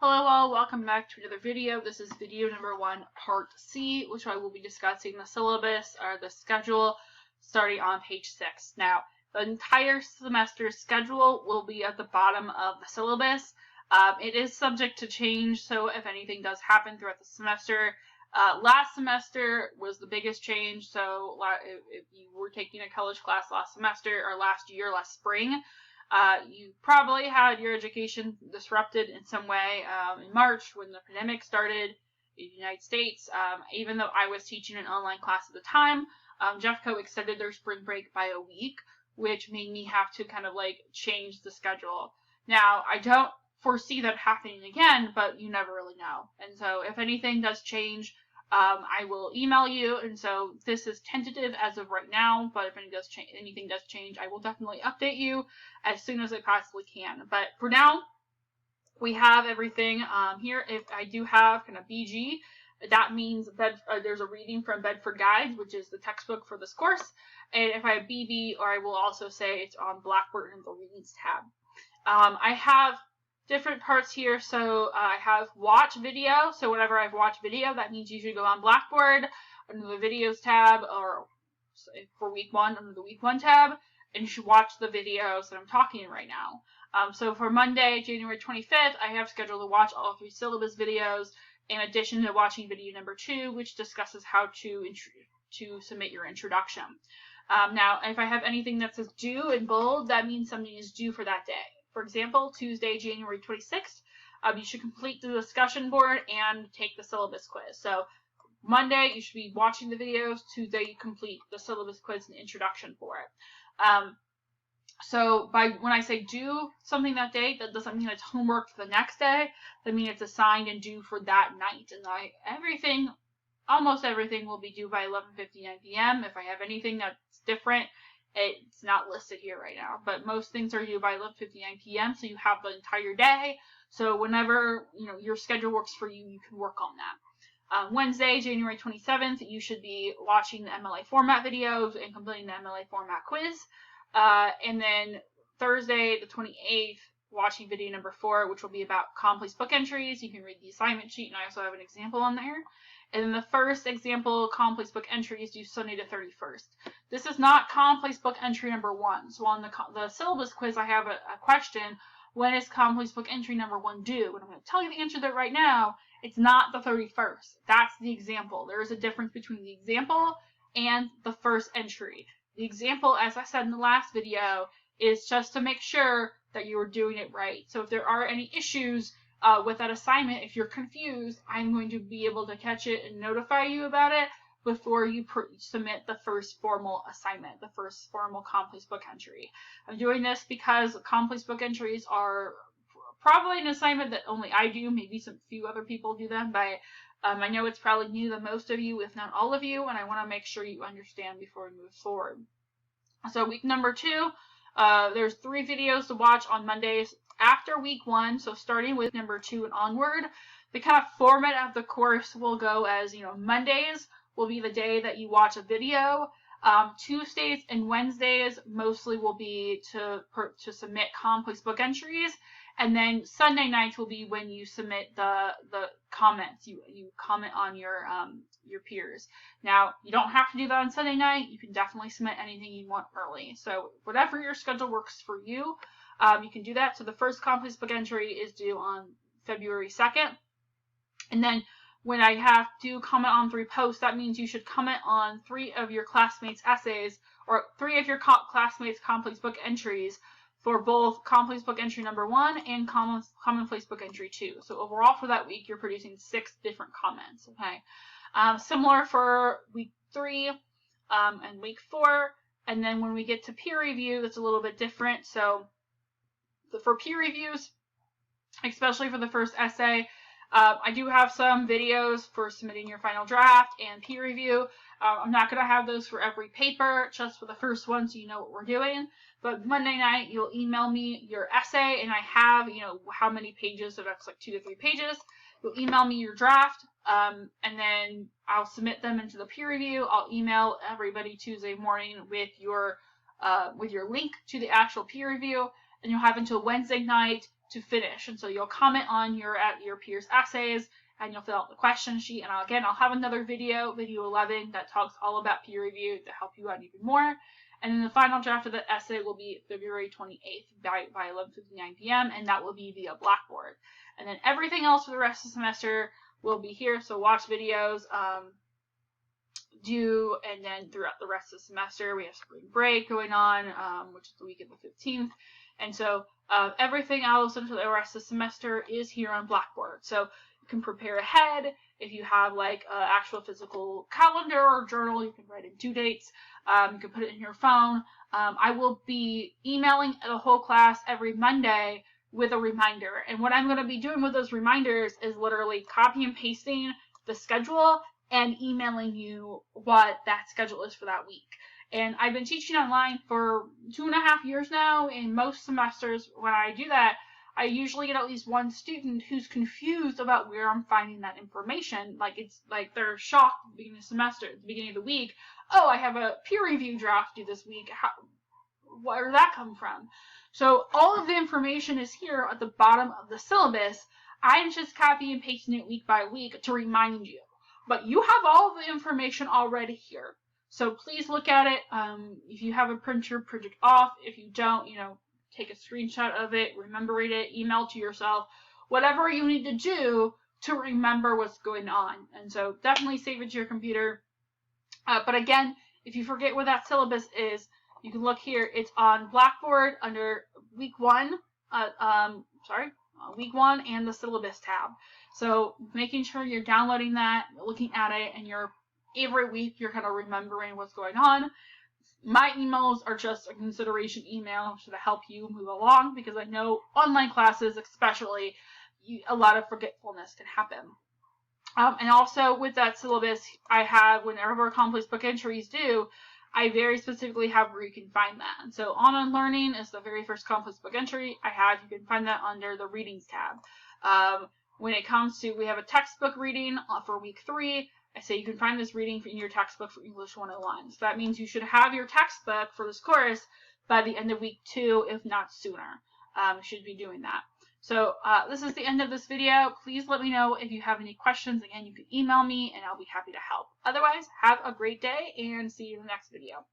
Hello all, welcome back to another video. This is video number 1, part C, which I will be discussing the syllabus or the schedule starting on page 6. Now, the entire semester schedule will be at the bottom of the syllabus. It is subject to change, so if anything does happen throughout the semester, last semester was the biggest change, so if you were taking a college class last semester or last year, last spring, you probably had your education disrupted in some way in March when the pandemic started in the United States. Even though I was teaching an online class at the time, Jeffco extended their spring break by a week, which made me have to kind of change the schedule. Now, I don't foresee that happening again, but you never really know. And so if anything does change, I will email you, and so this is tentative as of right now, but if anything does change, I will definitely update you as soon as I possibly can. But for now, we have everything here. If I do have kind of BG, that means there's a reading from Bedford Guides, which is the textbook for this course. And if I have BB, or I will also say it's on Blackboard in the Readings tab. I have different parts here, so I have watch video, so whenever I've watched video, that means you should go on Blackboard under the videos tab, or for week 1 under the week 1 tab, and you should watch the videos that I'm talking right now. So for Monday, January 25th, I have scheduled to watch all 3 syllabus videos, in addition to watching video number 2, which discusses how to submit your introduction. Now, if I have anything that says due in bold, that means something is due for that day. For example, Tuesday, January 26th, you should complete the discussion board and take the syllabus quiz. So Monday, you should be watching the videos. Tuesday, you complete the syllabus quiz and introduction for it. So when I say do something that day, that doesn't mean it's homework for the next day. That means it's assigned and due for that night. And almost everything will be due by 11:59 p.m. If I have anything that's different, it's not listed here right now, but most things are due by 11:59 p.m. So you have the entire day. So whenever your schedule works for you, you can work on that. Wednesday, January 27th, you should be watching the MLA format videos and completing the MLA format quiz. And then Thursday, the 28th, watching video number 4, which will be about complex book entries. You can read the assignment sheet, and I also have an example on there. And then the first example, complex book entry, is due Sunday the 31st. This is not complex book entry number 1. So on the syllabus quiz, I have a question, when is complex book entry number 1 due? And I'm going to tell you the answer to that right now. It's not the 31st. That's the example. There is a difference between the example and the first entry. The example, as I said in the last video, is just to make sure that you are doing it right. So if there are any issues with that assignment, if you're confused, I'm going to be able to catch it and notify you about it before you submit the first formal assignment, the first formal complex book entry. I'm doing this because complex book entries are probably an assignment that only I do, maybe some few other people do them, but I know it's probably new to most of you, if not all of you, and I want to make sure you understand before we move forward. So week number 2, there's 3 videos to watch on Mondays after week 1, so starting with number 2 and onward. The kind of format of the course will go as, Mondays will be the day that you watch a video. Tuesdays and Wednesdays mostly will be to submit complex book entries. And then Sunday nights will be when you submit the comments. You comment on your peers. Now, you don't have to do that on Sunday night. You can definitely submit anything you want early. So whatever your schedule works for you, you can do that. So the first complex book entry is due on February 2nd. And then when I have to comment on 3 posts, that means you should comment on 3 of your classmates' essays or 3 of your classmates' complex book entries for both complex book entry number 1 and commonplace book entry 2. So overall for that week, you're producing 6 different comments, okay? Similar for week 3 and week 4. And then when we get to peer review, it's a little bit different. So for peer reviews, especially for the first essay, I do have some videos for submitting your final draft and peer review. I'm not going to have those for every paper, just for the first one so you know what we're doing. But Monday night, you'll email me your essay, and I have, how many pages, so that's like 2 to 3 pages. You'll email me your draft, and then I'll submit them into the peer review. I'll email everybody Tuesday morning with your link to the actual peer review, and you'll have until Wednesday night to finish. And so you'll comment on your peers' essays, and you'll fill out the question sheet. And I'll have another video 11, that talks all about peer review to help you out even more. And then the final draft of the essay will be February 28th by 11:59 p.m. and that will be via Blackboard. And then everything else for the rest of the semester will be here. So watch videos, and then throughout the rest of the semester, we have spring break going on, which is the week of the 15th. And so everything else until the rest of the semester is here on Blackboard. So you can prepare ahead. If you have like an actual physical calendar or journal, you can write in due dates. You can put it in your phone. I will be emailing the whole class every Monday with a reminder. And what I'm going to be doing with those reminders is literally copy and pasting the schedule and emailing you what that schedule is for that week. And I've been teaching online for 2.5 years now. In most semesters, when I do that, I usually get at least one student who's confused about where I'm finding that information. Like, it's like they're shocked at the beginning of the semester, at the beginning of the week. Oh, I have a peer review draft due this week. Where did that come from? So all of the information is here at the bottom of the syllabus. I'm just copying and pasting it week by week to remind you. But you have all of the information already here. So please look at it. If you have a printer, print it off. If you don't, take a screenshot of it, remember it, email to yourself, whatever you need to do to remember what's going on. And so definitely save it to your computer. But again, if you forget what that syllabus is, you can look here. It's on Blackboard under week 1. Week 1 and the syllabus tab. So making sure you're downloading that, looking at it, and every week you're kind of remembering what's going on. My emails are just a consideration email to help you move along, because I know online classes especially, a lot of forgetfulness can happen. And also with that syllabus, I have, whenever complex book entries due, I very specifically have where you can find that. And so online learning is the very first complex book entry I have. You can find that under the readings tab. When it comes to, we have a textbook reading for week 3. I say you can find this reading in your textbook for English 101. So that means you should have your textbook for this course by the end of week 2, if not sooner. You should be doing that. So this is the end of this video. Please let me know if you have any questions. Again, you can email me and I'll be happy to help. Otherwise, have a great day and see you in the next video.